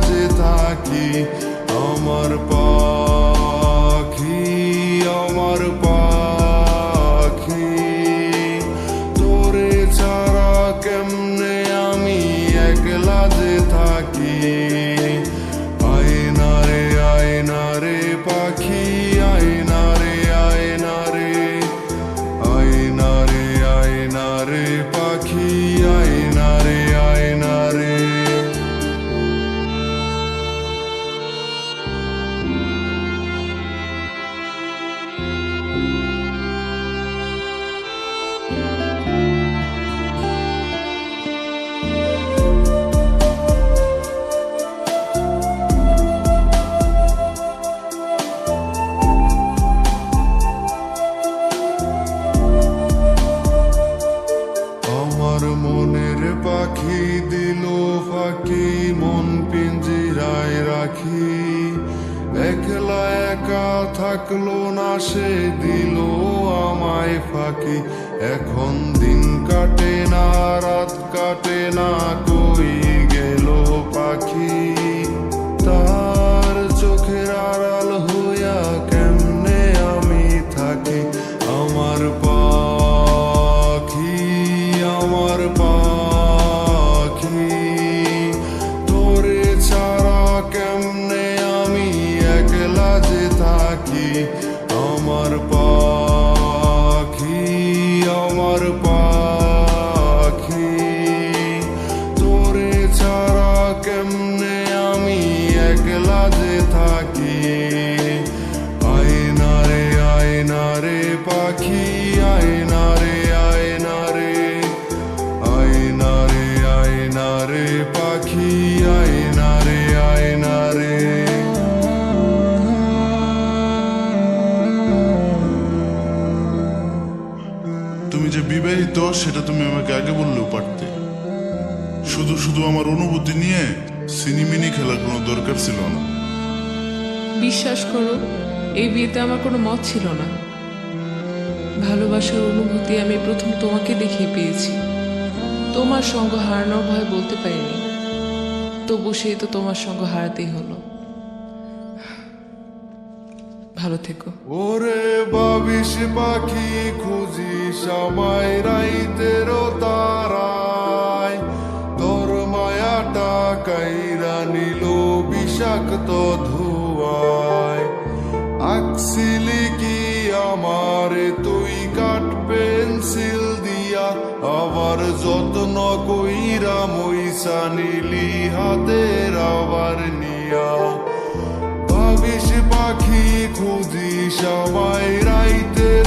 যে থাকি আমার পাখি তোরে ছাড়া কেমনে আমি একলা যে থাকি আয়না রে পাখি আয়না রে পাখি আয়না রে আমার মনের পাখি দিল ফাঁকি মন পিঞ্জিরায় রাখি একলা একা থাকলো না সে দিল আমায় ফাঁকি এখন দিন কাটে না রাত কাটে না কই গেল পাখি তার চোখের আড়াল হইয়া কেমনে আমি থাকি আমার পাখি তোরে ছাড়া কেমনে আমি একলা যে থাকি আমার পাখি তোরে ছাড়া কেমনে আমি একলা যে থাকি আয়না রে পাখি আয়না রে পাখি আয়না রে তুমি যে বিবাহিত সেটা তুমি আমাকে আগে বললেও পারতে। শুধু শুধু আমার অনুভূতি নিয়ে সিনিমিনি খেলার কোনো দরকার ছিল না। বিশ্বাস করো, এই বিয়েতে আমার কোনো মত ছিল না। ভালোবাসার অনুভূতি আমি প্রথম তোমাকে দেখে পেয়েছি। তোমার সঙ্গ হারানোর ভয় বলতে পারিনি, তবু সেই তো তোমার সঙ্গ হারাতেই হলো। ভালো থেকো। ওরে বাবিশ পাখি খুঁজিস আমায় রাইতেরও তারায় তোর মায়াটা কাইরা নিল বিষাক্ত ধোঁয়ায় আঁকছিলি কি আমারে তুই কাঠ পেন্সিল দিয়া আবার যত্ন কইরা মইসা নিলি হাতের আবার নিয়া ভাবিস পাখি খুঁজিস আমায় রাইতের